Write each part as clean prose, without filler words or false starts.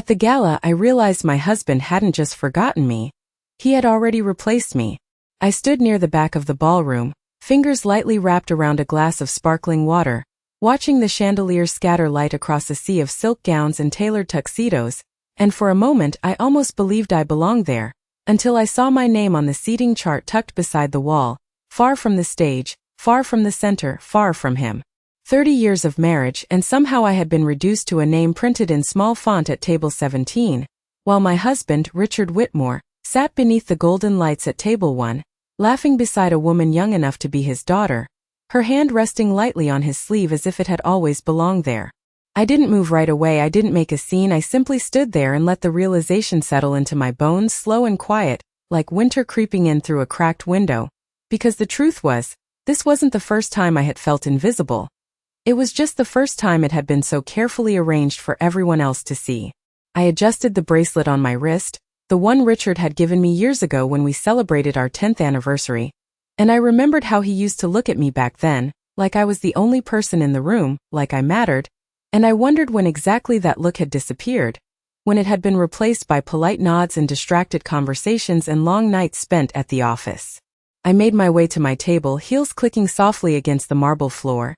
the gala, I realized my husband hadn't just forgotten me. He had already replaced me. I stood near the back of the ballroom, fingers lightly wrapped around a glass of sparkling water, watching the chandelier scatter light across a sea of silk gowns and tailored tuxedos, and for a moment I almost believed I belonged there, until I saw my name on the seating chart tucked beside the wall, far from the stage, far from the center, far from him. 30 years of marriage, and somehow I had been reduced to a name printed in small font at table 17, while my husband, Richard Whitmore, sat beneath the golden lights at table 1, laughing beside a woman young enough to be his daughter, her hand resting lightly on his sleeve as if it had always belonged there. I didn't move right away, I didn't make a scene, I simply stood there and let the realization settle into my bones, slow and quiet, like winter creeping in through a cracked window. Because the truth was, this wasn't the first time I had felt invisible. It was just the first time it had been so carefully arranged for everyone else to see. I adjusted the bracelet on my wrist, the one Richard had given me years ago when we celebrated our 10th anniversary, and I remembered how he used to look at me back then, like I was the only person in the room, like I mattered, and I wondered when exactly that look had disappeared, when it had been replaced by polite nods and distracted conversations and long nights spent at the office. I made my way to my table, heels clicking softly against the marble floor,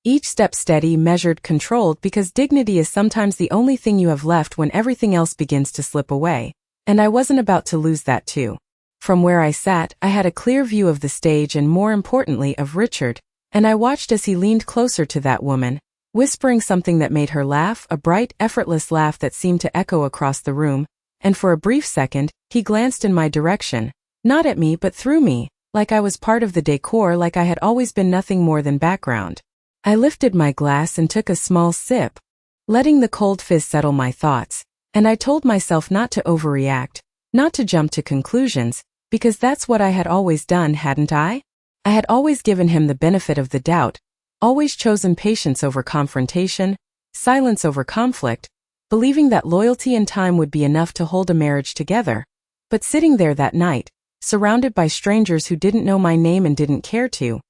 each step steady, measured, controlled, because dignity is sometimes the only thing you have left when everything else begins to slip away. And I wasn't about to lose that too. From where I sat, I had a clear view of the stage and more importantly of Richard, and I watched as he leaned closer to that woman, whispering something that made her laugh, a bright, effortless laugh that seemed to echo across the room, and for a brief second, he glanced in my direction, not at me but through me, like I was part of the decor, like I had always been nothing more than background. I lifted my glass and took a small sip, letting the cold fizz settle my thoughts. And I told myself not to overreact, not to jump to conclusions, because that's what I had always done, hadn't I? I had always given him the benefit of the doubt, always chosen patience over confrontation, silence over conflict, believing that loyalty and time would be enough to hold a marriage together. But sitting there that night, surrounded by strangers who didn't know my name and didn't care to,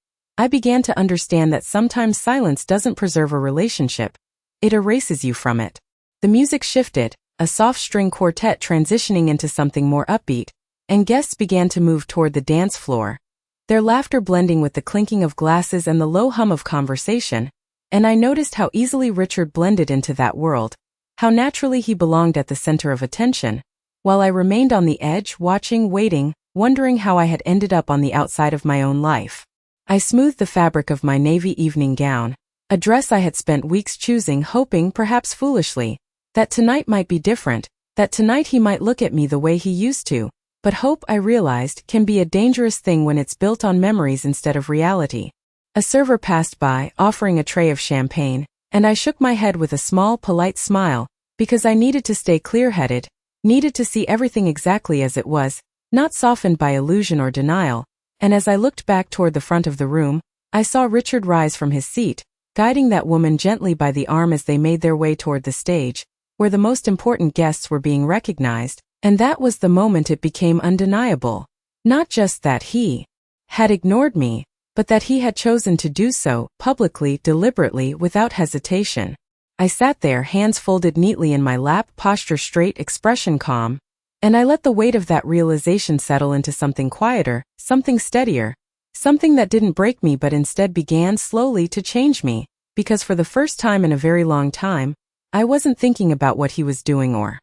I began to understand that sometimes silence doesn't preserve a relationship, it erases you from it. The music shifted, a soft string quartet transitioning into something more upbeat, and guests began to move toward the dance floor, their laughter blending with the clinking of glasses and the low hum of conversation, and I noticed how easily Richard blended into that world, how naturally he belonged at the center of attention, while I remained on the edge, watching, waiting, wondering how I had ended up on the outside of my own life. I smoothed the fabric of my navy evening gown, a dress I had spent weeks choosing, hoping, perhaps foolishly, that tonight might be different, that tonight he might look at me the way he used to, but hope, I realized, can be a dangerous thing when it's built on memories instead of reality. A server passed by, offering a tray of champagne, and I shook my head with a small, polite smile, because I needed to stay clear-headed, needed to see everything exactly as it was, not softened by illusion or denial, and as I looked back toward the front of the room, I saw Richard rise from his seat, guiding that woman gently by the arm as they made their way toward the stage, where the most important guests were being recognized, and that was the moment it became undeniable. Not just that he had ignored me, but that he had chosen to do so, publicly, deliberately, without hesitation. I sat there, hands folded neatly in my lap, posture straight, expression calm, and I let the weight of that realization settle into something quieter, something steadier, something that didn't break me but instead began slowly to change me, because for the first time in a very long time, I wasn't thinking about what he was doing or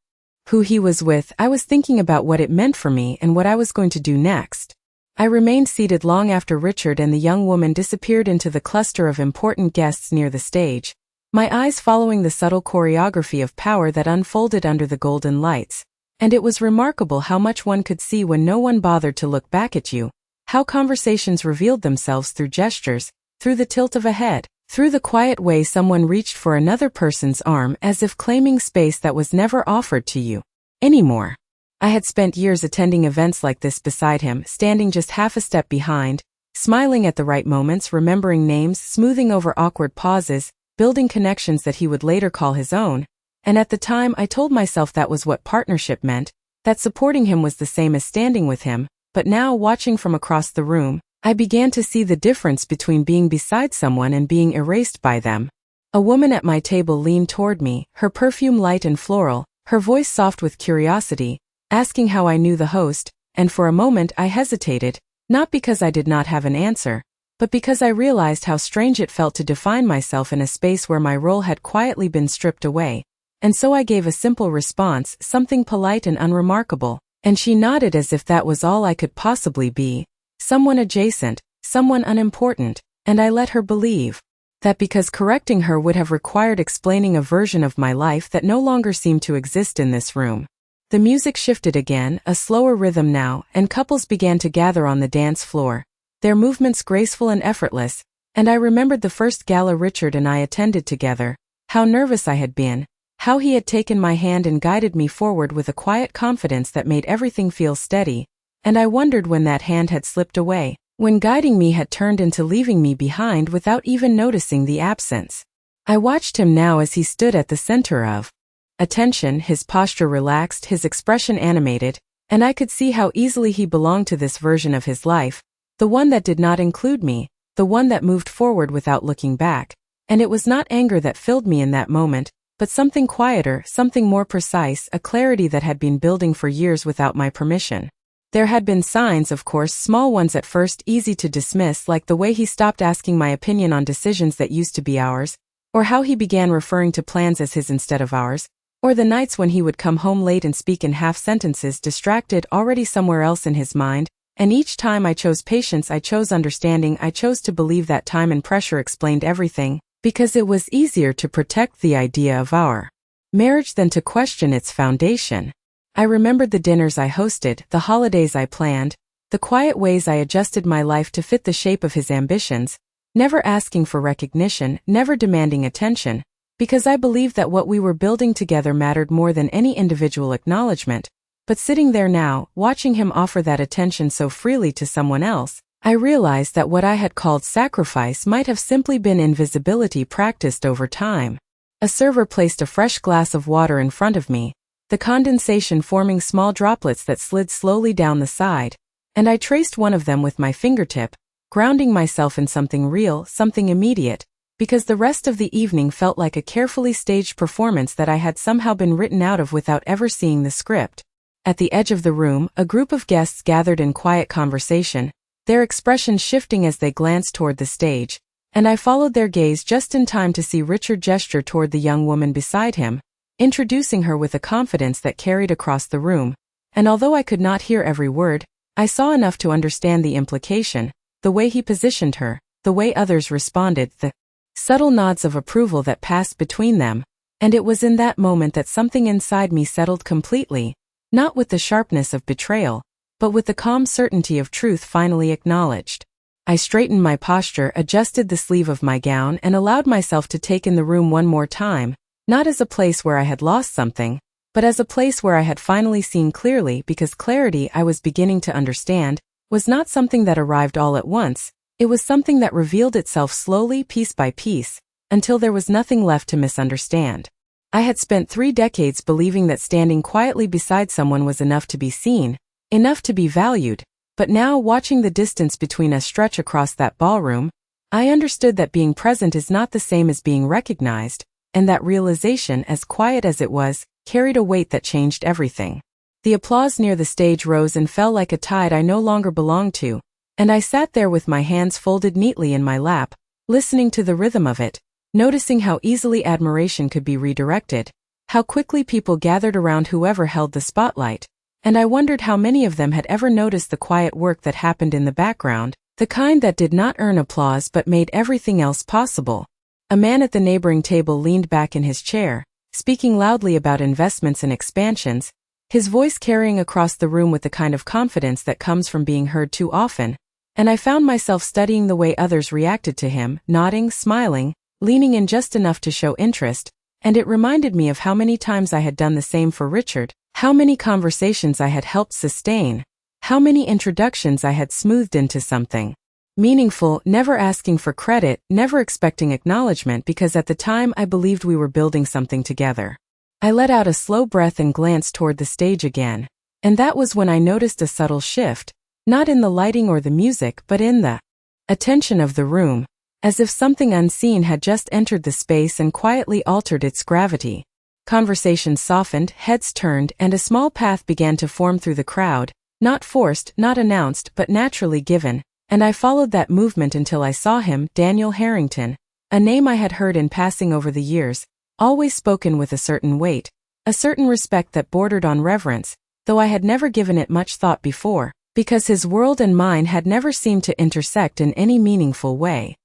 who he was with, I was thinking about what it meant for me and what I was going to do next. I remained seated long after Richard and the young woman disappeared into the cluster of important guests near the stage, my eyes following the subtle choreography of power that unfolded under the golden lights. And it was remarkable how much one could see when no one bothered to look back at you, how conversations revealed themselves through gestures, through the tilt of a head, through the quiet way someone reached for another person's arm as if claiming space that was never offered to you anymore. I had spent years attending events like this beside him, standing just half a step behind, smiling at the right moments, remembering names, smoothing over awkward pauses, building connections that he would later call his own, and at the time I told myself that was what partnership meant, that supporting him was the same as standing with him, but now, watching from across the room, I began to see the difference between being beside someone and being erased by them. A woman at my table leaned toward me, her perfume light and floral, her voice soft with curiosity, asking how I knew the host, and for a moment I hesitated, not because I did not have an answer, but because I realized how strange it felt to define myself in a space where my role had quietly been stripped away. And so I gave a simple response, something polite and unremarkable, and she nodded as if that was all I could possibly be, someone adjacent, someone unimportant, and I let her believe that because correcting her would have required explaining a version of my life that no longer seemed to exist in this room. The music shifted again, a slower rhythm now, and couples began to gather on the dance floor, their movements graceful and effortless, and I remembered the first gala Richard and I attended together, how nervous I had been, how he had taken my hand and guided me forward with a quiet confidence that made everything feel steady, and I wondered when that hand had slipped away, when guiding me had turned into leaving me behind without even noticing the absence. I watched him now as he stood at the center of attention, his posture relaxed, his expression animated, and I could see how easily he belonged to this version of his life, the one that did not include me, the one that moved forward without looking back. And it was not anger that filled me in that moment, but something quieter, something more precise, a clarity that had been building for years without my permission. There had been signs, of course, small ones at first, easy to dismiss, like the way he stopped asking my opinion on decisions that used to be ours, or how he began referring to plans as his instead of ours, or the nights when he would come home late and speak in half sentences, distracted, already somewhere else in his mind. And each time I chose patience, I chose understanding, I chose to believe that time and pressure explained everything, because it was easier to protect the idea of our marriage than to question its foundation. I remembered the dinners I hosted, the holidays I planned, the quiet ways I adjusted my life to fit the shape of his ambitions, never asking for recognition, never demanding attention, because I believed that what we were building together mattered more than any individual acknowledgement. But sitting there now, watching him offer that attention so freely to someone else, I realized that what I had called sacrifice might have simply been invisibility practiced over time. A server placed a fresh glass of water in front of me, the condensation forming small droplets that slid slowly down the side, and I traced one of them with my fingertip, grounding myself in something real, something immediate, because the rest of the evening felt like a carefully staged performance that I had somehow been written out of without ever seeing the script. At the edge of the room, a group of guests gathered in quiet conversation, their expressions shifting as they glanced toward the stage, and I followed their gaze just in time to see Richard gesture toward the young woman beside him, introducing her with a confidence that carried across the room, and although I could not hear every word, I saw enough to understand the implication, the way he positioned her, the way others responded, the subtle nods of approval that passed between them, and it was in that moment that something inside me settled completely, not with the sharpness of betrayal, but with the calm certainty of truth finally acknowledged. I straightened my posture, adjusted the sleeve of my gown, and allowed myself to take in the room one more time, not as a place where I had lost something, but as a place where I had finally seen clearly, because clarity, I was beginning to understand, was not something that arrived all at once, it was something that revealed itself slowly, piece by piece, until there was nothing left to misunderstand. I had spent 3 decades believing that standing quietly beside someone was enough to be seen, enough to be valued, but now, watching the distance between us stretch across that ballroom, I understood that being present is not the same as being recognized, and that realization, as quiet as it was, carried a weight that changed everything. The applause near the stage rose and fell like a tide I no longer belonged to, and I sat there with my hands folded neatly in my lap, listening to the rhythm of it, noticing how easily admiration could be redirected, how quickly people gathered around whoever held the spotlight, and I wondered how many of them had ever noticed the quiet work that happened in the background, the kind that did not earn applause but made everything else possible. A man at the neighboring table leaned back in his chair, speaking loudly about investments and expansions, his voice carrying across the room with the kind of confidence that comes from being heard too often, and I found myself studying the way others reacted to him, nodding, smiling, leaning in just enough to show interest, and it reminded me of how many times I had done the same for Richard, how many conversations I had helped sustain, how many introductions I had smoothed into something meaningful, never asking for credit, never expecting acknowledgement, because at the time I believed we were building something together. I let out a slow breath and glanced toward the stage again, and that was when I noticed a subtle shift, not in the lighting or the music but in the attention of the room, as if something unseen had just entered the space and quietly altered its gravity. Conversations softened, heads turned, and a small path began to form through the crowd, not forced, not announced, but naturally given, and I followed that movement until I saw him, Daniel Harrington, a name I had heard in passing over the years, always spoken with a certain weight, a certain respect that bordered on reverence, though I had never given it much thought before, because his world and mine had never seemed to intersect in any meaningful way.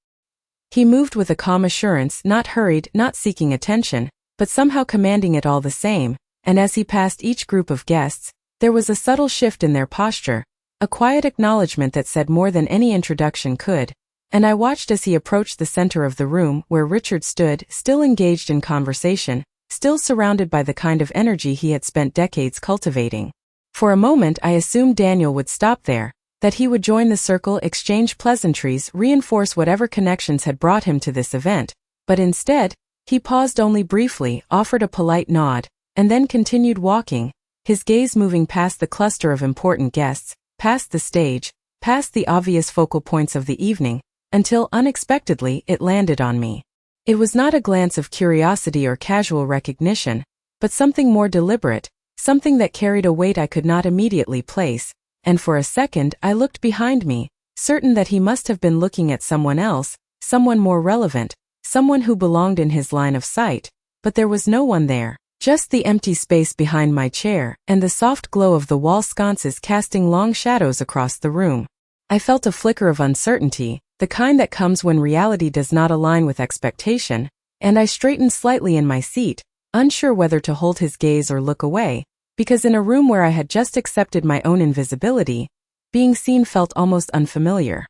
He moved with a calm assurance, not hurried, not seeking attention, but somehow commanding it all the same, and as he passed each group of guests, there was a subtle shift in their posture, a quiet acknowledgment that said more than any introduction could, and I watched as he approached the center of the room where Richard stood, still engaged in conversation, still surrounded by the kind of energy he had spent decades cultivating. For a moment I assumed Daniel would stop there, that he would join the circle, exchange pleasantries, reinforce whatever connections had brought him to this event, but instead, he paused only briefly, offered a polite nod, and then continued walking, his gaze moving past the cluster of important guests, past the stage, past the obvious focal points of the evening, until unexpectedly it landed on me. It was not a glance of curiosity or casual recognition, but something more deliberate, something that carried a weight I could not immediately place, and for a second I looked behind me, certain that he must have been looking at someone else, someone more relevant, someone who belonged in his line of sight, but there was no one there, just the empty space behind my chair and the soft glow of the wall sconces casting long shadows across the room. I felt a flicker of uncertainty, the kind that comes when reality does not align with expectation, and I straightened slightly in my seat, unsure whether to hold his gaze or look away, because in a room where I had just accepted my own invisibility, being seen felt almost unfamiliar.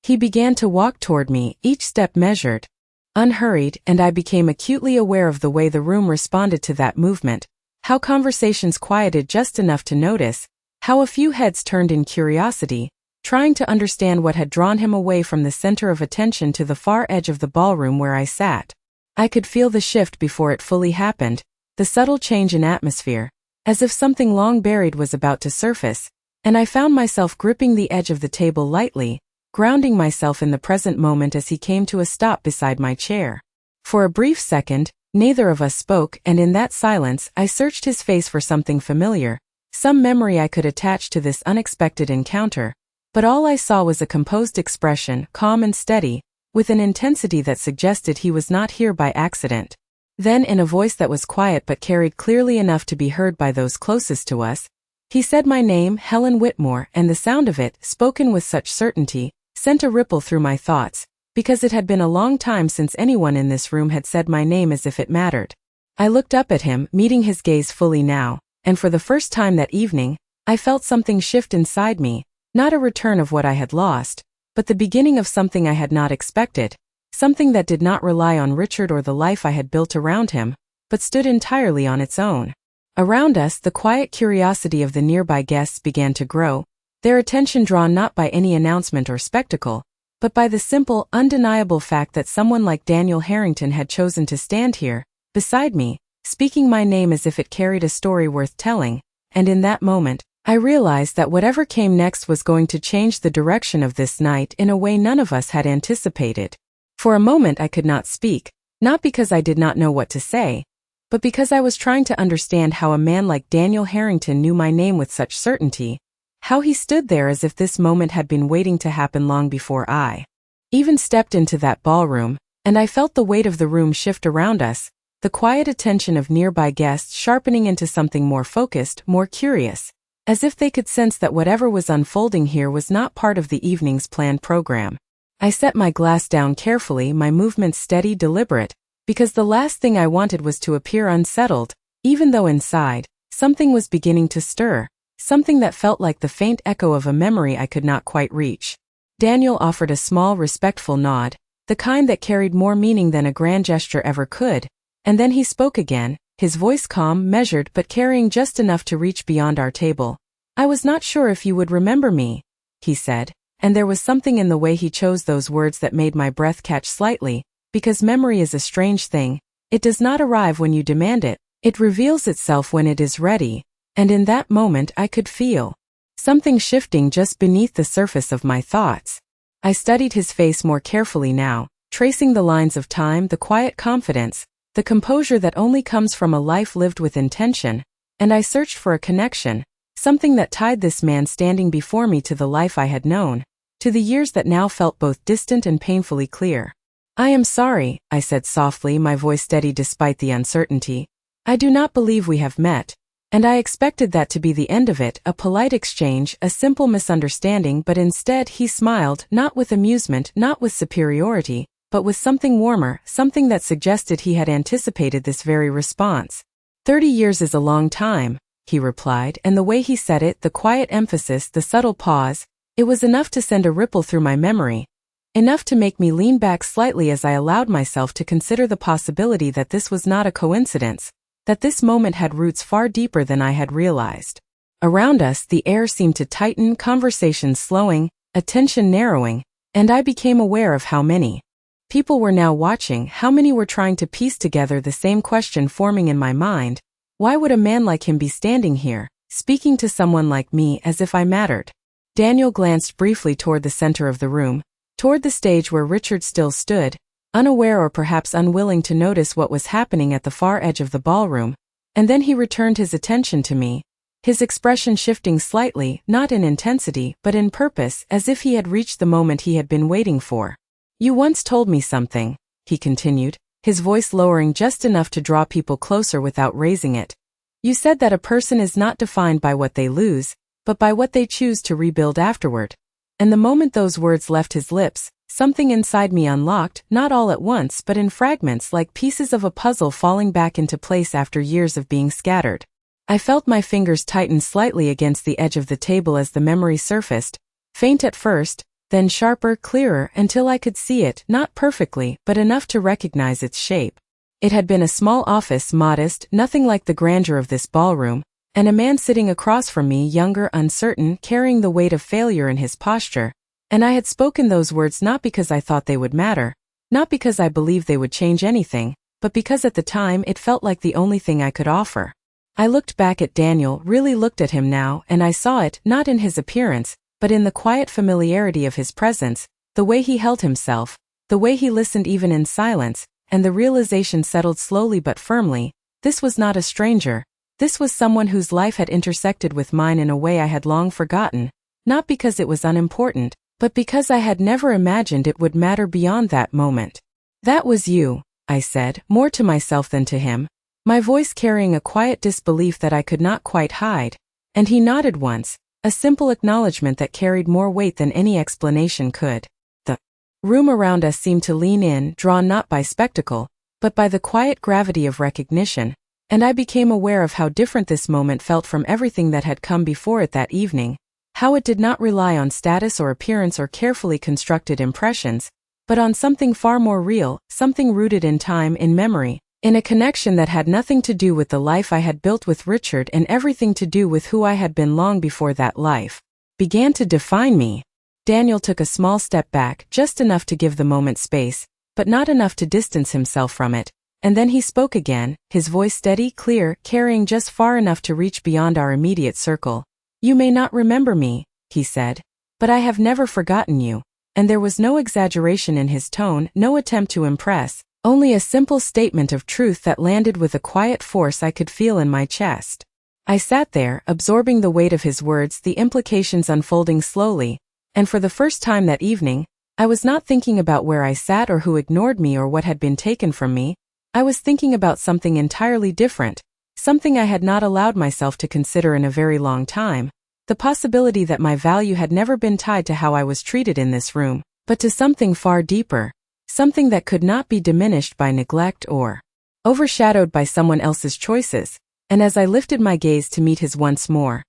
He began to walk toward me, each step measured, unhurried, and I became acutely aware of the way the room responded to that movement, how conversations quieted just enough to notice, how a few heads turned in curiosity, trying to understand what had drawn him away from the center of attention to the far edge of the ballroom where I sat. I could feel the shift before it fully happened, the subtle change in atmosphere, as if something long buried was about to surface, and I found myself gripping the edge of the table lightly, grounding myself in the present moment as he came to a stop beside my chair. For a brief second, neither of us spoke, and in that silence I searched his face for something familiar, some memory I could attach to this unexpected encounter, but all I saw was a composed expression, calm and steady, with an intensity that suggested he was not here by accident. Then, in a voice that was quiet but carried clearly enough to be heard by those closest to us, he said my name, Helen Whitmore, and the sound of it, spoken with such certainty, sent a ripple through my thoughts, because it had been a long time since anyone in this room had said my name as if it mattered. I looked up at him, meeting his gaze fully now, and for the first time that evening, I felt something shift inside me, not a return of what I had lost, but the beginning of something I had not expected, something that did not rely on Richard or the life I had built around him, but stood entirely on its own. Around us, the quiet curiosity of the nearby guests began to grow, their attention drawn not by any announcement or spectacle, but by the simple, undeniable fact that someone like Daniel Harrington had chosen to stand here, beside me, speaking my name as if it carried a story worth telling, and in that moment, I realized that whatever came next was going to change the direction of this night in a way none of us had anticipated. For a moment I could not speak, not because I did not know what to say, but because I was trying to understand how a man like Daniel Harrington knew my name with such certainty, how he stood there as if this moment had been waiting to happen long before I even stepped into that ballroom, and I felt the weight of the room shift around us, the quiet attention of nearby guests sharpening into something more focused, more curious, as if they could sense that whatever was unfolding here was not part of the evening's planned program. I set my glass down carefully, my movements steady, deliberate, because the last thing I wanted was to appear unsettled, even though inside, something was beginning to stir, something that felt like the faint echo of a memory I could not quite reach. Daniel offered a small, respectful nod, the kind that carried more meaning than a grand gesture ever could, and then he spoke again, his voice calm, measured, but carrying just enough to reach beyond our table. "I was not sure if you would remember me," he said, and there was something in the way he chose those words that made my breath catch slightly, because memory is a strange thing. It does not arrive when you demand it, it reveals itself when it is ready, and in that moment I could feel something shifting just beneath the surface of my thoughts. I studied his face more carefully now, tracing the lines of time, the quiet confidence, the composure that only comes from a life lived with intention, and I searched for a connection, something that tied this man standing before me to the life I had known, to the years that now felt both distant and painfully clear. "I am sorry," I said softly, my voice steady despite the uncertainty. "I do not believe we have met." And I expected that to be the end of it, a polite exchange, a simple misunderstanding, but instead he smiled, not with amusement, not with superiority, but with something warmer, something that suggested he had anticipated this very response. 30 years is a long time," he replied, and the way he said it, the quiet emphasis, the subtle pause, it was enough to send a ripple through my memory, enough to make me lean back slightly as I allowed myself to consider the possibility that this was not a coincidence, that this moment had roots far deeper than I had realized. Around us, the air seemed to tighten, conversations slowing, attention narrowing, and I became aware of how many people were now watching, how many were trying to piece together the same question forming in my mind: why would a man like him be standing here, speaking to someone like me as if I mattered? Daniel glanced briefly toward the center of the room, toward the stage where Richard still stood, unaware or perhaps unwilling to notice what was happening at the far edge of the ballroom, and then he returned his attention to me, his expression shifting slightly, not in intensity, but in purpose, as if he had reached the moment he had been waiting for. "You once told me something," he continued, his voice lowering just enough to draw people closer without raising it. "You said that a person is not defined by what they lose, but by what they choose to rebuild afterward." And the moment those words left his lips, something inside me unlocked, not all at once but in fragments like pieces of a puzzle falling back into place after years of being scattered. I felt my fingers tighten slightly against the edge of the table as the memory surfaced, faint at first, then sharper, clearer, until I could see it, not perfectly, but enough to recognize its shape. It had been a small office, modest, nothing like the grandeur of this ballroom, and a man sitting across from me, younger, uncertain, carrying the weight of failure in his posture. And I had spoken those words not because I thought they would matter, not because I believed they would change anything, but because at the time it felt like the only thing I could offer. I looked back at Daniel, really looked at him now, and I saw it, not in his appearance, but in the quiet familiarity of his presence, the way he held himself, the way he listened even in silence, and the realization settled slowly but firmly: this was not a stranger, this was someone whose life had intersected with mine in a way I had long forgotten, not because it was unimportant, but because I had never imagined it would matter beyond that moment. "That was you," I said, more to myself than to him, my voice carrying a quiet disbelief that I could not quite hide, and he nodded once, a simple acknowledgment that carried more weight than any explanation could. The room around us seemed to lean in, drawn not by spectacle, but by the quiet gravity of recognition, and I became aware of how different this moment felt from everything that had come before it that evening. How it did not rely on status or appearance or carefully constructed impressions, but on something far more real, something rooted in time, in memory, in a connection that had nothing to do with the life I had built with Richard and everything to do with who I had been long before that life began to define me. Daniel took a small step back, just enough to give the moment space, but not enough to distance himself from it, and then he spoke again, his voice steady, clear, carrying just far enough to reach beyond our immediate circle. "You may not remember me," he said, "but I have never forgotten you." And there was no exaggeration in his tone, no attempt to impress, only a simple statement of truth that landed with a quiet force I could feel in my chest. I sat there, absorbing the weight of his words, the implications unfolding slowly, and for the first time that evening, I was not thinking about where I sat or who ignored me or what had been taken from me. I was thinking about something entirely different, something I had not allowed myself to consider in a very long time, the possibility that my value had never been tied to how I was treated in this room, but to something far deeper, something that could not be diminished by neglect or overshadowed by someone else's choices. And as I lifted my gaze to meet his once more,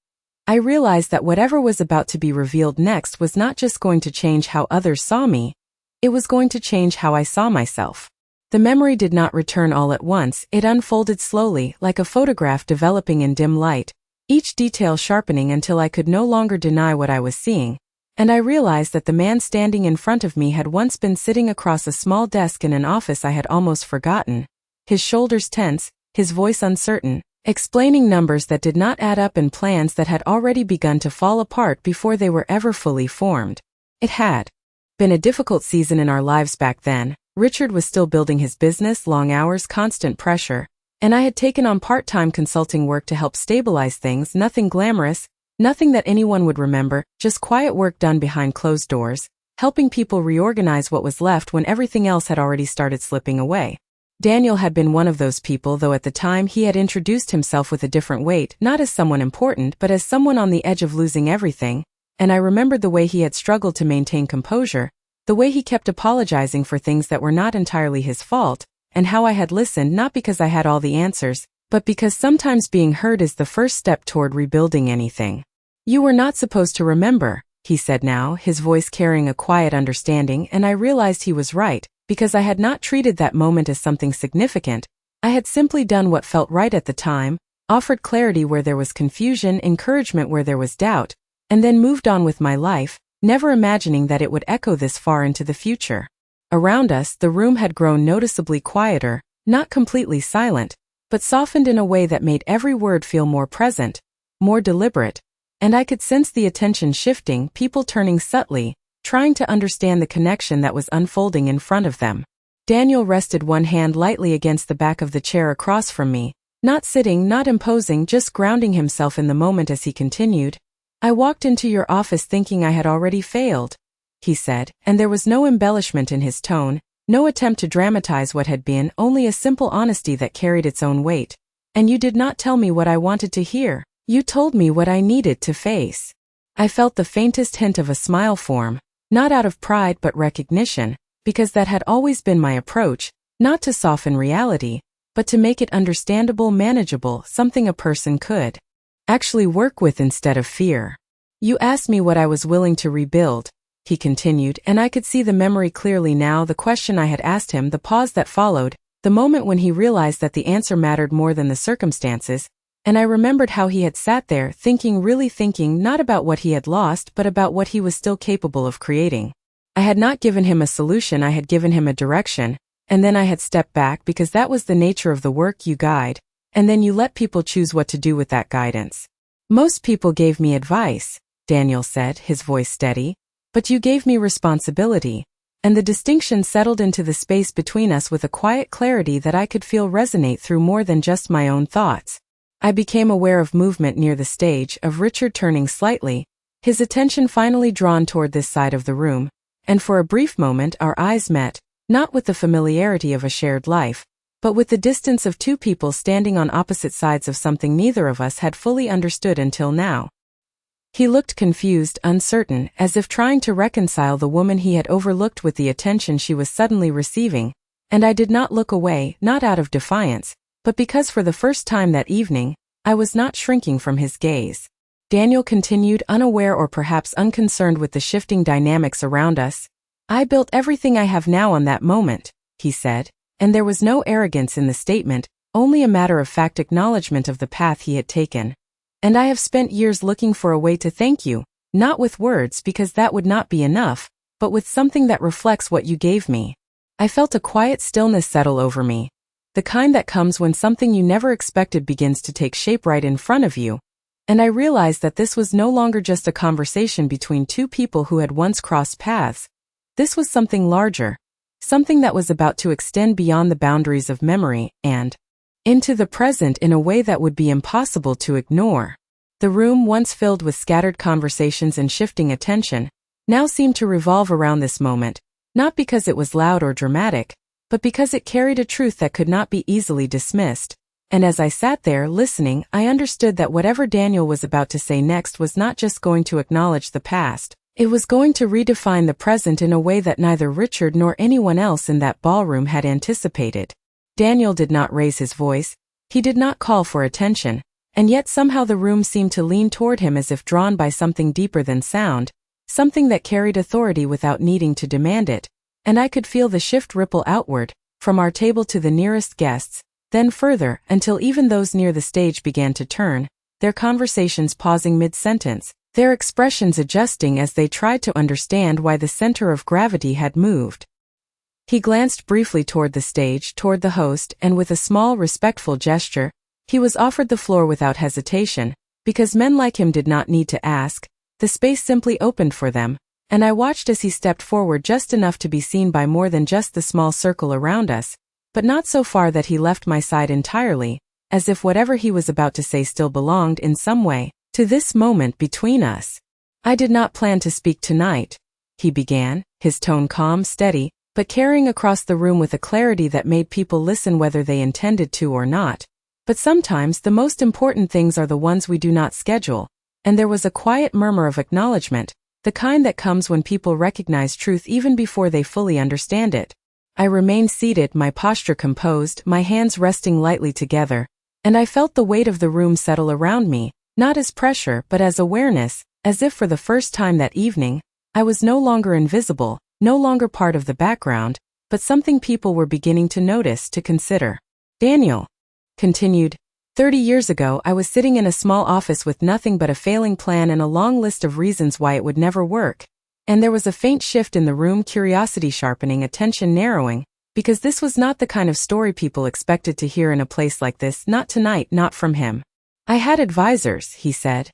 I realized that whatever was about to be revealed next was not just going to change how others saw me, it was going to change how I saw myself. The memory did not return all at once, it unfolded slowly, like a photograph developing in dim light, each detail sharpening until I could no longer deny what I was seeing, and I realized that the man standing in front of me had once been sitting across a small desk in an office I had almost forgotten, his shoulders tense, his voice uncertain, explaining numbers that did not add up and plans that had already begun to fall apart before they were ever fully formed. It had been a difficult season in our lives back then, Richard was still building his business, long hours, constant pressure, and I had taken on part-time consulting work to help stabilize things, nothing glamorous, nothing that anyone would remember, just quiet work done behind closed doors, helping people reorganize what was left when everything else had already started slipping away. Daniel had been one of those people, though at the time he had introduced himself with a different weight, not as someone important but as someone on the edge of losing everything, and I remembered the way he had struggled to maintain composure, the way he kept apologizing for things that were not entirely his fault, and how I had listened not because I had all the answers, but because sometimes being heard is the first step toward rebuilding anything. "You were not supposed to remember," he said now, his voice carrying a quiet understanding, and I realized he was right, because I had not treated that moment as something significant. I had simply done what felt right at the time, offered clarity where there was confusion, encouragement where there was doubt, and then moved on with my life, never imagining that it would echo this far into the future. Around us, the room had grown noticeably quieter, not completely silent, but softened in a way that made every word feel more present, more deliberate, and I could sense the attention shifting, people turning subtly, trying to understand the connection that was unfolding in front of them. Daniel rested one hand lightly against the back of the chair across from me, not sitting, not imposing, just grounding himself in the moment as he continued. "I walked into your office thinking I had already failed," he said, and there was no embellishment in his tone, no attempt to dramatize what had been, only a simple honesty that carried its own weight. "And you did not tell me what I wanted to hear. You told me what I needed to face." I felt the faintest hint of a smile form, not out of pride but recognition, because that had always been my approach, not to soften reality, but to make it understandable, manageable, something a person could actually work with instead of fear. "You asked me what I was willing to rebuild," he continued, and I could see the memory clearly now, the question I had asked him, the pause that followed, the moment when he realized that the answer mattered more than the circumstances, and I remembered how he had sat there, thinking, really thinking, not about what he had lost but about what he was still capable of creating. I had not given him a solution, I had given him a direction, and then I had stepped back because that was the nature of the work. You guide, and then you let people choose what to do with that guidance. "Most people gave me advice," Daniel said, his voice steady, "but you gave me responsibility," and the distinction settled into the space between us with a quiet clarity that I could feel resonate through more than just my own thoughts. I became aware of movement near the stage, of Richard turning slightly, his attention finally drawn toward this side of the room, and for a brief moment our eyes met, not with the familiarity of a shared life, but with the distance of two people standing on opposite sides of something neither of us had fully understood until now. He looked confused, uncertain, as if trying to reconcile the woman he had overlooked with the attention she was suddenly receiving, and I did not look away, not out of defiance, but because for the first time that evening, I was not shrinking from his gaze. Daniel continued, unaware or perhaps unconcerned with the shifting dynamics around us. "I built everything I have now on that moment," he said, and there was no arrogance in the statement, only a matter-of-fact acknowledgment of the path he had taken. "And I have spent years looking for a way to thank you, not with words because that would not be enough, but with something that reflects what you gave me." I felt a quiet stillness settle over me, the kind that comes when something you never expected begins to take shape right in front of you, and I realized that this was no longer just a conversation between two people who had once crossed paths. This was something larger, something that was about to extend beyond the boundaries of memory and into the present in a way that would be impossible to ignore. The room, once filled with scattered conversations and shifting attention, now seemed to revolve around this moment, not because it was loud or dramatic, but because it carried a truth that could not be easily dismissed. And as I sat there listening, I understood that whatever Daniel was about to say next was not just going to acknowledge the past, it was going to redefine the present in a way that neither Richard nor anyone else in that ballroom had anticipated. Daniel did not raise his voice, he did not call for attention, and yet somehow the room seemed to lean toward him as if drawn by something deeper than sound, something that carried authority without needing to demand it, and I could feel the shift ripple outward, from our table to the nearest guests, then further, until even those near the stage began to turn, their conversations pausing mid-sentence, their expressions adjusting as they tried to understand why the center of gravity had moved. He glanced briefly toward the stage, toward the host, and with a small, respectful gesture, he was offered the floor without hesitation, because men like him did not need to ask, the space simply opened for them, And I watched as he stepped forward just enough to be seen by more than just the small circle around us, but not so far that he left my side entirely, as if whatever he was about to say still belonged in some way to this moment between us. "I did not plan to speak tonight," he began, his tone calm, steady, but carrying across the room with a clarity that made people listen whether they intended to or not. "But sometimes the most important things are the ones we do not schedule," and there was a quiet murmur of acknowledgment, the kind that comes when people recognize truth even before they fully understand it. I remained seated, my posture composed, my hands resting lightly together, and I felt the weight of the room settle around me, not as pressure but as awareness, as if for the first time that evening, I was no longer invisible, no longer part of the background, but something people were beginning to notice, to consider. Daniel continued, 30 years ago I was sitting in a small office with nothing but a failing plan and a long list of reasons why it would never work. And there was a faint shift in the room, curiosity sharpening, attention narrowing, because this was not the kind of story people expected to hear in a place like this, not tonight, not from him. "I had advisors," he said.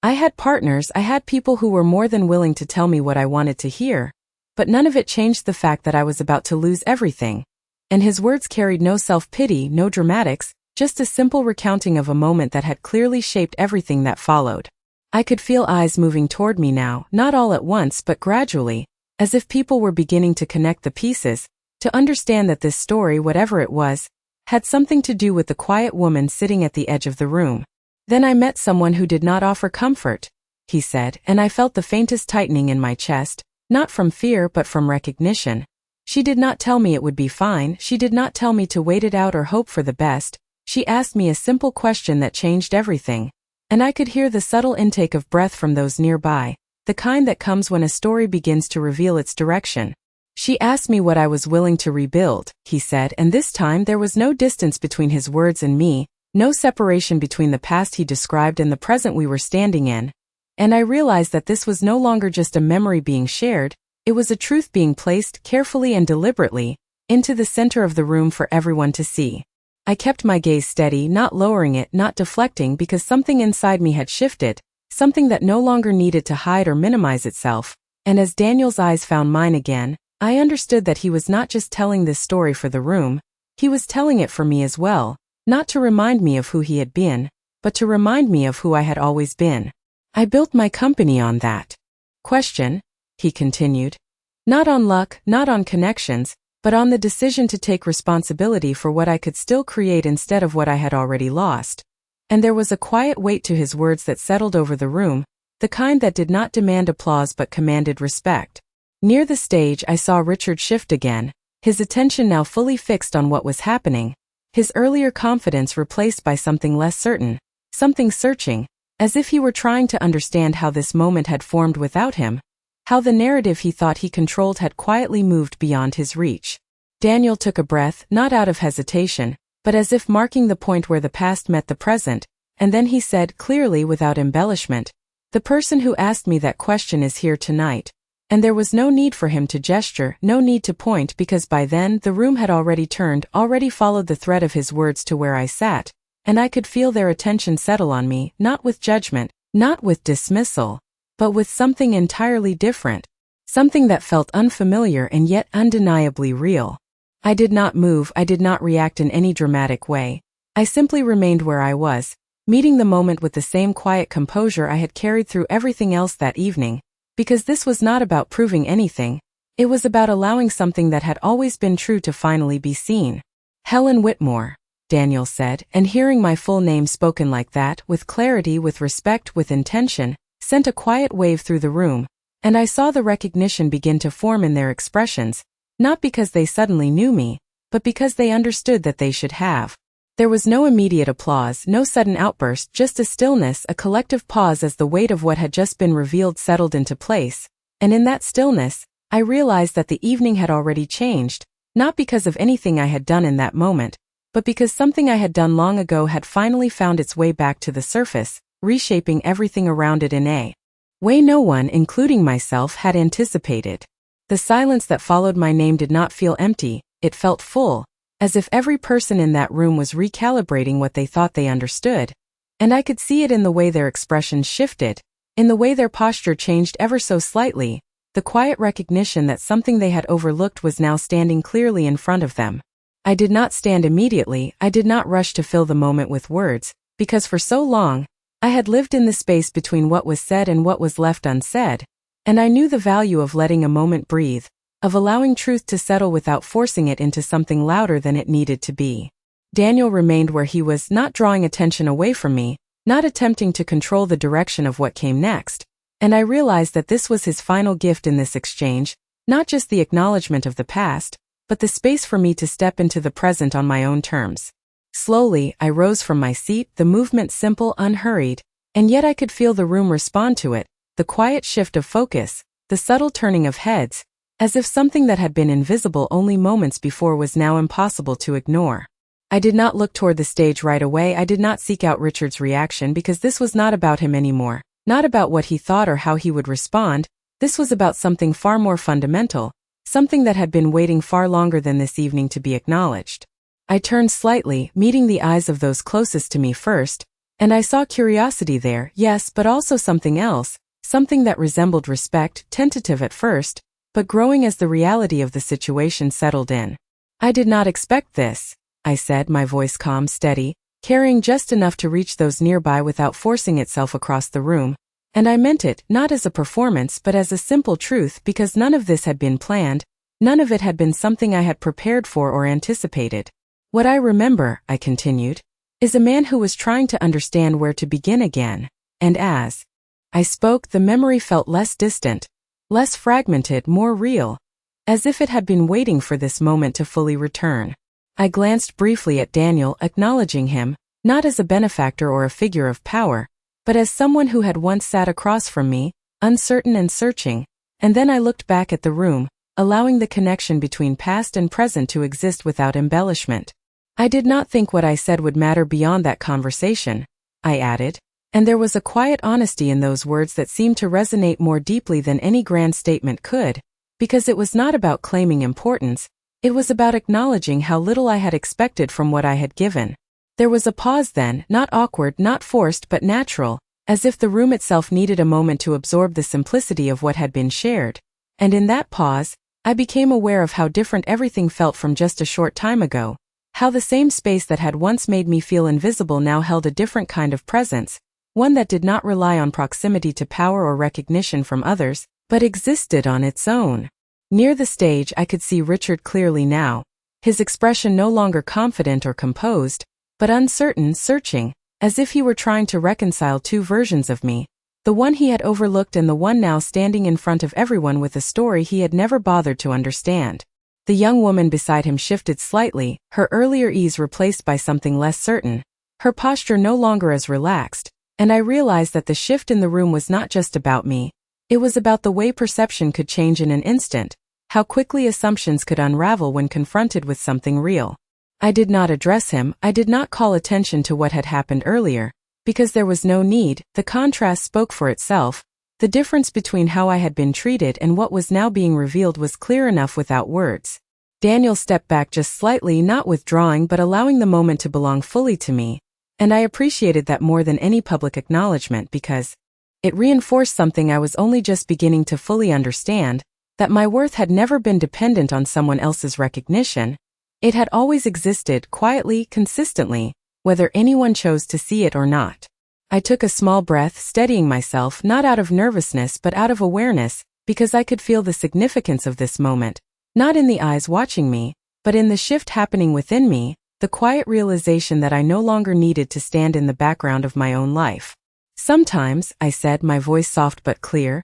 "I had partners, I had people who were more than willing to tell me what I wanted to hear, but none of it changed the fact that I was about to lose everything." And his words carried no self-pity, no dramatics, just a simple recounting of a moment that had clearly shaped everything that followed. I could feel eyes moving toward me now, not all at once but gradually, as if people were beginning to connect the pieces, to understand that this story, whatever it was, had something to do with the quiet woman sitting at the edge of the room. "Then I met someone who did not offer comfort," he said, and I felt the faintest tightening in my chest, not from fear but from recognition. "She did not tell me it would be fine, she did not tell me to wait it out or hope for the best, she asked me a simple question that changed everything." And I could hear the subtle intake of breath from those nearby, the kind that comes when a story begins to reveal its direction. "She asked me what I was willing to rebuild," he said, and this time there was no distance between his words and me, no separation between the past he described and the present we were standing in. And I realized that this was no longer just a memory being shared, it was a truth being placed carefully and deliberately into the center of the room for everyone to see. I kept my gaze steady, not lowering it, not deflecting, because something inside me had shifted, something that no longer needed to hide or minimize itself. And as Daniel's eyes found mine again, I understood that he was not just telling this story for the room, he was telling it for me as well, not to remind me of who he had been, but to remind me of who I had always been. "I built my company on that question," he continued. "Not on luck, not on connections, but on the decision to take responsibility for what I could still create instead of what I had already lost." And there was a quiet weight to his words that settled over the room, the kind that did not demand applause but commanded respect. Near the stage I saw Richard shift again, his attention now fully fixed on what was happening, his earlier confidence replaced by something less certain, something searching, as if he were trying to understand how this moment had formed without him, how the narrative he thought he controlled had quietly moved beyond his reach. Daniel took a breath, not out of hesitation, but as if marking the point where the past met the present, and then he said clearly without embellishment, "The person who asked me that question is here tonight." And there was no need for him to gesture, no need to point, because by then the room had already turned, already followed the thread of his words to where I sat, and I could feel their attention settle on me, not with judgment, not with dismissal, but with something entirely different, something that felt unfamiliar and yet undeniably real. I did not move, I did not react in any dramatic way. I simply remained where I was, meeting the moment with the same quiet composure I had carried through everything else that evening, because this was not about proving anything, it was about allowing something that had always been true to finally be seen. "Helen Whitmore," Daniel said, and hearing my full name spoken like that, with clarity, with respect, with intention, sent a quiet wave through the room, and I saw the recognition begin to form in their expressions, not because they suddenly knew me, but because they understood that they should have. There was no immediate applause, no sudden outburst, just a stillness, a collective pause as the weight of what had just been revealed settled into place, and in that stillness, I realized that the evening had already changed, not because of anything I had done in that moment, but because something I had done long ago had finally found its way back to the surface, reshaping everything around it in a way no one, including myself, had anticipated. The silence that followed my name did not feel empty, it felt full, as if every person in that room was recalibrating what they thought they understood, and I could see it in the way their expressions shifted, in the way their posture changed ever so slightly, the quiet recognition that something they had overlooked was now standing clearly in front of them. I did not stand immediately, I did not rush to fill the moment with words, because for so long, I had lived in the space between what was said and what was left unsaid, and I knew the value of letting a moment breathe, of allowing truth to settle without forcing it into something louder than it needed to be. Daniel remained where he was, not drawing attention away from me, not attempting to control the direction of what came next, and I realized that this was his final gift in this exchange, not just the acknowledgement of the past, but the space for me to step into the present on my own terms. Slowly, I rose from my seat, the movement simple, unhurried, and yet I could feel the room respond to it, the quiet shift of focus, the subtle turning of heads, as if something that had been invisible only moments before was now impossible to ignore. I did not look toward the stage right away. I did not seek out Richard's reaction because this was not about him anymore, not about what he thought or how he would respond. This was about something far more fundamental, something that had been waiting far longer than this evening to be acknowledged. I turned slightly, meeting the eyes of those closest to me first, and I saw curiosity there, yes, but also something else, something that resembled respect, tentative at first, but growing as the reality of the situation settled in. I did not expect this, I said, my voice calm, steady, carrying just enough to reach those nearby without forcing itself across the room. And I meant it, not as a performance but as a simple truth, because none of this had been planned, none of it had been something I had prepared for or anticipated. What I remember, I continued, is a man who was trying to understand where to begin again, and as I spoke, the memory felt less distant, less fragmented, more real, as if it had been waiting for this moment to fully return. I glanced briefly at Daniel, acknowledging him, not as a benefactor or a figure of power, but as someone who had once sat across from me, uncertain and searching, and then I looked back at the room, allowing the connection between past and present to exist without embellishment. I did not think what I said would matter beyond that conversation, I added, and there was a quiet honesty in those words that seemed to resonate more deeply than any grand statement could, because it was not about claiming importance, it was about acknowledging how little I had expected from what I had given. There was a pause then, not awkward, not forced but natural, as if the room itself needed a moment to absorb the simplicity of what had been shared. And in that pause, I became aware of how different everything felt from just a short time ago, how the same space that had once made me feel invisible now held a different kind of presence, one that did not rely on proximity to power or recognition from others, but existed on its own. Near the stage I could see Richard clearly now, his expression no longer confident or composed, but uncertain, searching, as if he were trying to reconcile two versions of me, the one he had overlooked and the one now standing in front of everyone with a story he had never bothered to understand. The young woman beside him shifted slightly, her earlier ease replaced by something less certain, her posture no longer as relaxed, and I realized that the shift in the room was not just about me, it was about the way perception could change in an instant, how quickly assumptions could unravel when confronted with something real. I did not address him, I did not call attention to what had happened earlier, because there was no need. The contrast spoke for itself. The difference between how I had been treated and what was now being revealed was clear enough without words. Daniel stepped back just slightly, not withdrawing but allowing the moment to belong fully to me, and I appreciated that more than any public acknowledgement because it reinforced something I was only just beginning to fully understand, that my worth had never been dependent on someone else's recognition. It had always existed, quietly, consistently, whether anyone chose to see it or not. I took a small breath, steadying myself, not out of nervousness but out of awareness, because I could feel the significance of this moment, not in the eyes watching me, but in the shift happening within me, the quiet realization that I no longer needed to stand in the background of my own life. Sometimes, I said, my voice soft but clear,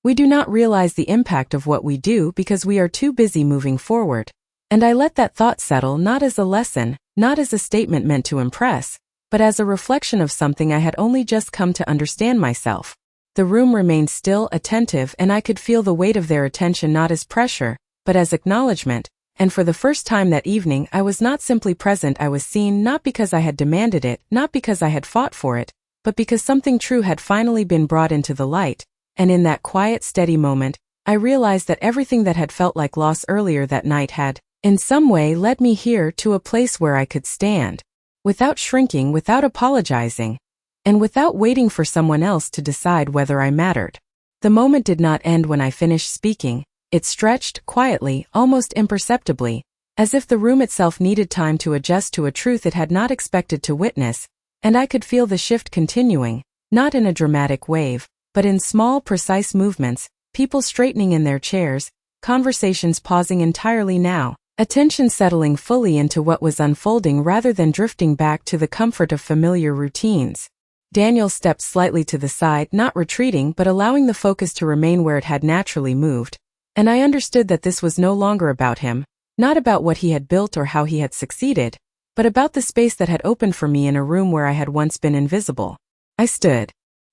we do not realize the impact of what we do because we are too busy moving forward. And I let that thought settle, not as a lesson, not as a statement meant to impress, but as a reflection of something I had only just come to understand myself. The room remained still, attentive, and I could feel the weight of their attention not as pressure, but as acknowledgement, and for the first time that evening I was not simply present, I was seen, not because I had demanded it, not because I had fought for it, but because something true had finally been brought into the light, and in that quiet, steady moment, I realized that everything that had felt like loss earlier that night had, in some way, led me here to a place where I could stand, without shrinking, without apologizing, and without waiting for someone else to decide whether I mattered. The moment did not end when I finished speaking. It stretched, quietly, almost imperceptibly, as if the room itself needed time to adjust to a truth it had not expected to witness, and I could feel the shift continuing, not in a dramatic wave, but in small, precise movements, people straightening in their chairs, conversations pausing entirely now, attention settling fully into what was unfolding rather than drifting back to the comfort of familiar routines. Daniel stepped slightly to the side, not retreating but allowing the focus to remain where it had naturally moved, and I understood that this was no longer about him, not about what he had built or how he had succeeded, but about the space that had opened for me in a room where I had once been invisible. I stood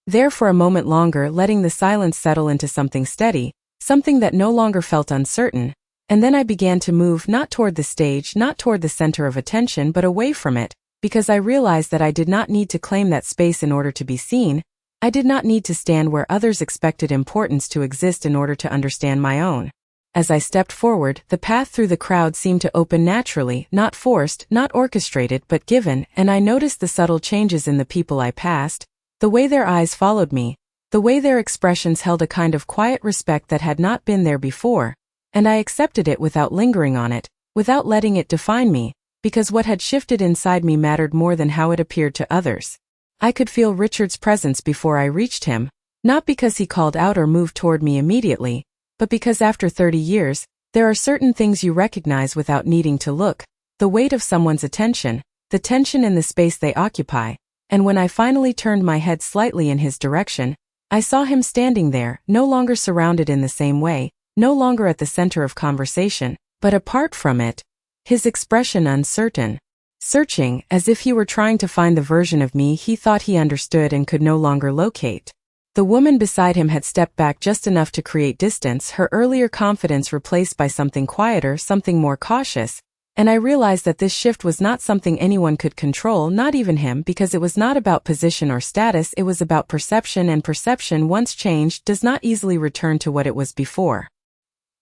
there for a moment longer, letting the silence settle into something steady, something that no longer felt uncertain, and then I began to move not toward the stage, not toward the center of attention, but away from it, because I realized that I did not need to claim that space in order to be seen. I did not need to stand where others expected importance to exist in order to understand my own. As I stepped forward, the path through the crowd seemed to open naturally, not forced, not orchestrated, but given, and I noticed the subtle changes in the people I passed, the way their eyes followed me, the way their expressions held a kind of quiet respect that had not been there before, and I accepted it without lingering on it, without letting it define me, because what had shifted inside me mattered more than how it appeared to others. I could feel Richard's presence before I reached him, not because he called out or moved toward me immediately, but because after 30 years, there are certain things you recognize without needing to look, the weight of someone's attention, the tension in the space they occupy, and when I finally turned my head slightly in his direction, I saw him standing there, no longer surrounded in the same way, no longer at the center of conversation, but apart from it, his expression uncertain, searching, as if he were trying to find the version of me he thought he understood and could no longer locate. The woman beside him had stepped back just enough to create distance, her earlier confidence replaced by something quieter, something more cautious, and I realized that this shift was not something anyone could control, not even him, because it was not about position or status, it was about perception, and perception, once changed, does not easily return to what it was before.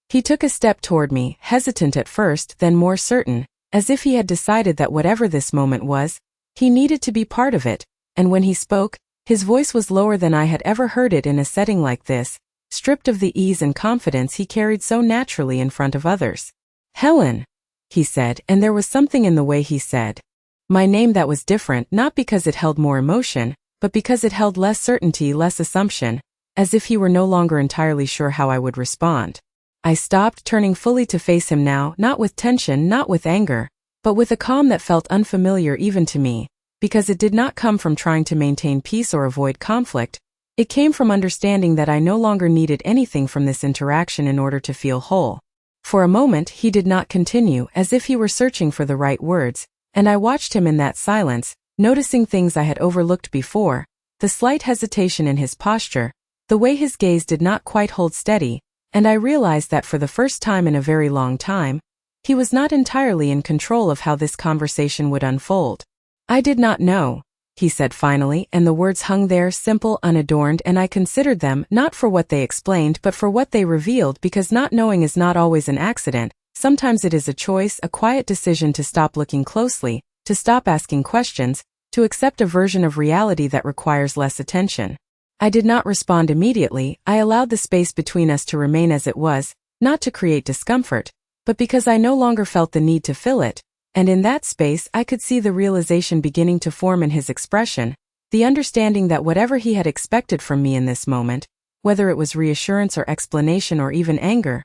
He took a step toward me, hesitant at first, then more certain, as if he had decided that whatever this moment was, he needed to be part of it, and when he spoke, his voice was lower than I had ever heard it in a setting like this, stripped of the ease and confidence he carried so naturally in front of others. "Helen," he said, and there was something in the way he said my name that was different, not because it held more emotion, but because it held less certainty, less assumption, as if he were no longer entirely sure how I would respond. I stopped, turning fully to face him now, not with tension, not with anger, but with a calm that felt unfamiliar even to me, because it did not come from trying to maintain peace or avoid conflict. It came from understanding that I no longer needed anything from this interaction in order to feel whole. For a moment, he did not continue, as if he were searching for the right words, and I watched him in that silence, noticing things I had overlooked before, the slight hesitation in his posture, the way his gaze did not quite hold steady, and I realized that for the first time in a very long time, he was not entirely in control of how this conversation would unfold. "I did not know," he said finally, and the words hung there, simple, unadorned, and I considered them, not for what they explained but for what they revealed, because not knowing is not always an accident, sometimes it is a choice, a quiet decision to stop looking closely, to stop asking questions, to accept a version of reality that requires less attention. I did not respond immediately. I allowed the space between us to remain as it was, not to create discomfort, but because I no longer felt the need to fill it, and in that space I could see the realization beginning to form in his expression, the understanding that whatever he had expected from me in this moment, whether it was reassurance or explanation or even anger,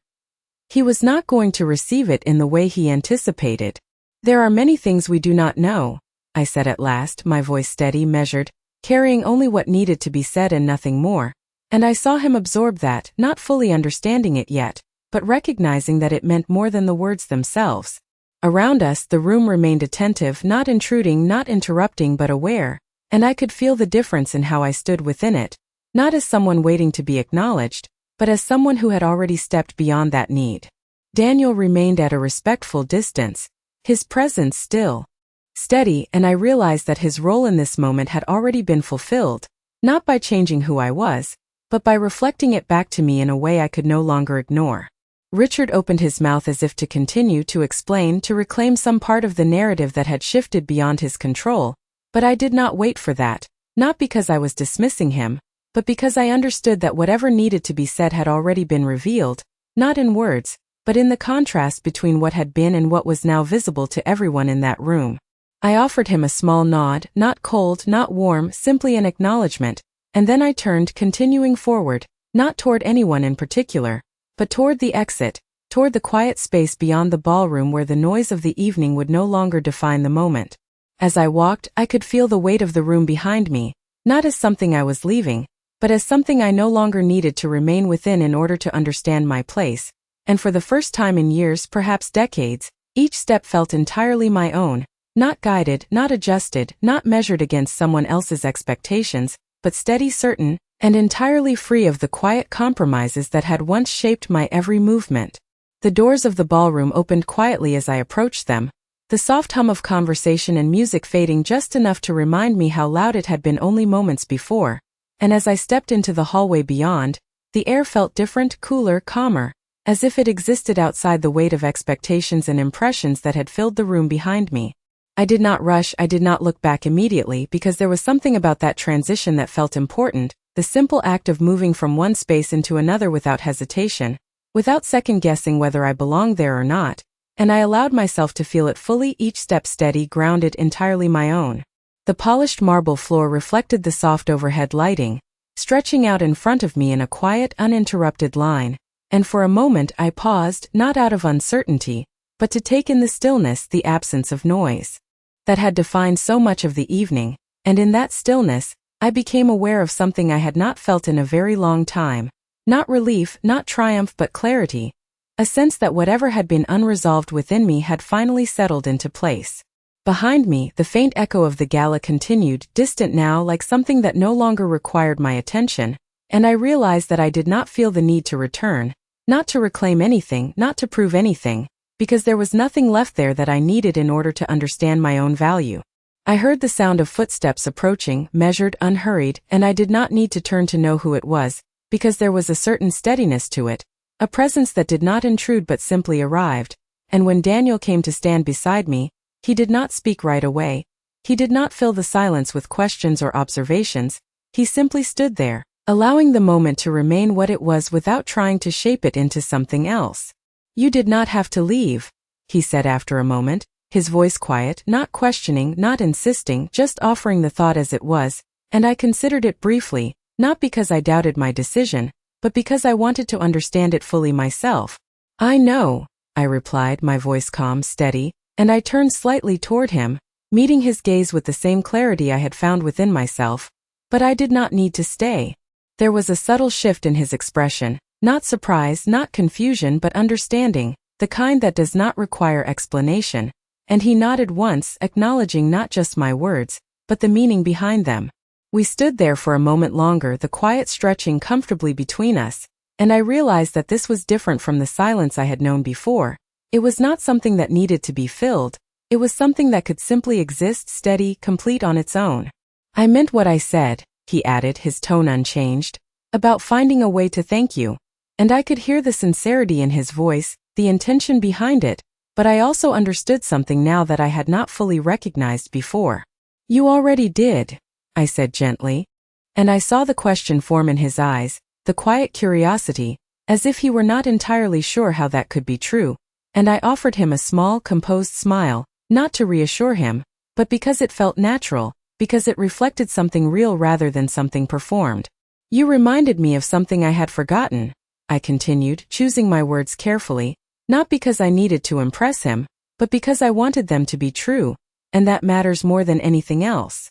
he was not going to receive it in the way he anticipated. "There are many things we do not know," I said at last, my voice steady, measured, carrying only what needed to be said and nothing more, and I saw him absorb that, not fully understanding it yet, but recognizing that it meant more than the words themselves. Around us, the room remained attentive, not intruding, not interrupting, but aware, and I could feel the difference in how I stood within it, not as someone waiting to be acknowledged, but as someone who had already stepped beyond that need. Daniel remained at a respectful distance, his presence still, steady, and I realized that his role in this moment had already been fulfilled, not by changing who I was, but by reflecting it back to me in a way I could no longer ignore. Richard opened his mouth as if to continue, to explain, to reclaim some part of the narrative that had shifted beyond his control, but I did not wait for that, not because I was dismissing him, but because I understood that whatever needed to be said had already been revealed, not in words, but in the contrast between what had been and what was now visible to everyone in that room. I offered him a small nod, not cold, not warm, simply an acknowledgment, and then I turned, continuing forward, not toward anyone in particular, but toward the exit, toward the quiet space beyond the ballroom where the noise of the evening would no longer define the moment. As I walked, I could feel the weight of the room behind me, not as something I was leaving, but as something I no longer needed to remain within in order to understand my place. And for the first time in years, perhaps decades, each step felt entirely my own, not guided, not adjusted, not measured against someone else's expectations, but steady, certain, and entirely free of the quiet compromises that had once shaped my every movement. The doors of the ballroom opened quietly as I approached them, the soft hum of conversation and music fading just enough to remind me how loud it had been only moments before, and as I stepped into the hallway beyond, the air felt different, cooler, calmer, as if it existed outside the weight of expectations and impressions that had filled the room behind me. I did not rush, I did not look back immediately because there was something about that transition that felt important, the simple act of moving from one space into another without hesitation, without second-guessing whether I belonged there or not, and I allowed myself to feel it fully, each step steady, grounded, entirely my own. The polished marble floor reflected the soft overhead lighting, stretching out in front of me in a quiet, uninterrupted line, and for a moment I paused, not out of uncertainty, but to take in the stillness, the absence of noise, that had defined so much of the evening, and in that stillness, I became aware of something I had not felt in a very long time, not relief, not triumph, but clarity, a sense that whatever had been unresolved within me had finally settled into place. Behind me, the faint echo of the gala continued, distant now, like something that no longer required my attention, and I realized that I did not feel the need to return, not to reclaim anything, not to prove anything, because there was nothing left there that I needed in order to understand my own value. I heard the sound of footsteps approaching, measured, unhurried, and I did not need to turn to know who it was, because there was a certain steadiness to it, a presence that did not intrude but simply arrived, and when Daniel came to stand beside me, he did not speak right away, he did not fill the silence with questions or observations, he simply stood there, allowing the moment to remain what it was without trying to shape it into something else. "You did not have to leave," he said after a moment, his voice quiet, not questioning, not insisting, just offering the thought as it was, and I considered it briefly, not because I doubted my decision, but because I wanted to understand it fully myself. "I know," I replied, my voice calm, steady, and I turned slightly toward him, meeting his gaze with the same clarity I had found within myself, but I did not need to stay. There was a subtle shift in his expression, not surprise, not confusion, but understanding, the kind that does not require explanation, and he nodded once, acknowledging not just my words, but the meaning behind them. We stood there for a moment longer, the quiet stretching comfortably between us, and I realized that this was different from the silence I had known before. It was not something that needed to be filled, it was something that could simply exist, steady, complete on its own. "I meant what I said," he added, his tone unchanged, "about finding a way to thank you," and I could hear the sincerity in his voice, the intention behind it, but I also understood something now that I had not fully recognized before. "You already did," I said gently, and I saw the question form in his eyes, the quiet curiosity, as if he were not entirely sure how that could be true, and I offered him a small, composed smile, not to reassure him, but because it felt natural, because it reflected something real rather than something performed. "You reminded me of something I had forgotten," I continued, choosing my words carefully, not because I needed to impress him, but because I wanted them to be true, and that matters more than anything else.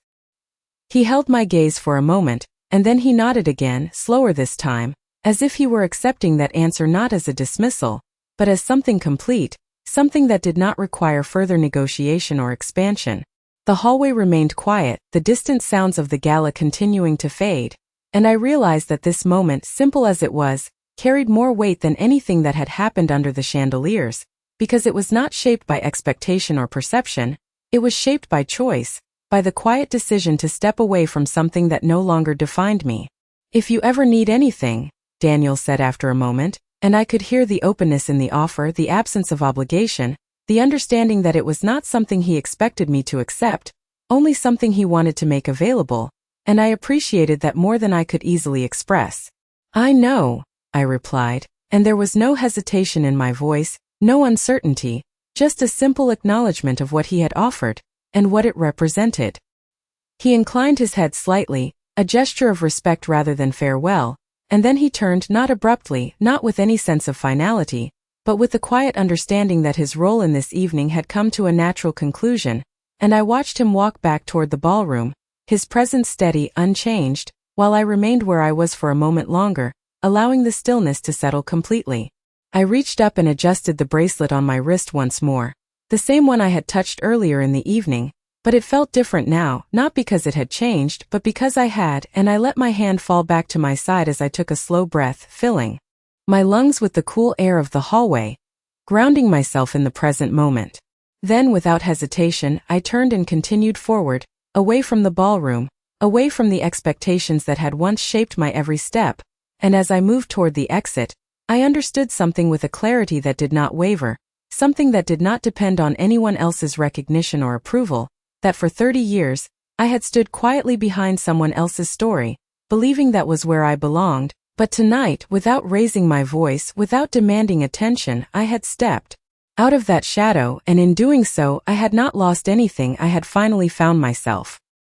He held my gaze for a moment, and then he nodded again, slower this time, as if he were accepting that answer not as a dismissal, but as something complete, something that did not require further negotiation or expansion. The hallway remained quiet, the distant sounds of the gala continuing to fade, and I realized that this moment, simple as it was, carried more weight than anything that had happened under the chandeliers, because it was not shaped by expectation or perception, it was shaped by choice, by the quiet decision to step away from something that no longer defined me. "If you ever need anything," Daniel said after a moment, and I could hear the openness in the offer, the absence of obligation, the understanding that it was not something he expected me to accept, only something he wanted to make available. and I appreciated that more than I could easily express. "I know," I replied, and there was no hesitation in my voice, no uncertainty, just a simple acknowledgment of what he had offered, and what it represented. He inclined his head slightly, a gesture of respect rather than farewell, and then he turned, not abruptly, not with any sense of finality, but with the quiet understanding that his role in this evening had come to a natural conclusion, and I watched him walk back toward the ballroom, his presence steady, unchanged, while I remained where I was for a moment longer, allowing the stillness to settle completely. I reached up and adjusted the bracelet on my wrist once more, the same one I had touched earlier in the evening, but it felt different now, not because it had changed, but because I had, and I let my hand fall back to my side as I took a slow breath, filling my lungs with the cool air of the hallway, grounding myself in the present moment. Then, without hesitation, I turned and continued forward, away from the ballroom, away from the expectations that had once shaped my every step, and as I moved toward the exit, I understood something with a clarity that did not waver, something that did not depend on anyone else's recognition or approval, that for 30 years, I had stood quietly behind someone else's story, believing that was where I belonged, but tonight, without raising my voice, without demanding attention, I had stepped out of that shadow, and in doing so, I had not lost anything. I had finally found myself.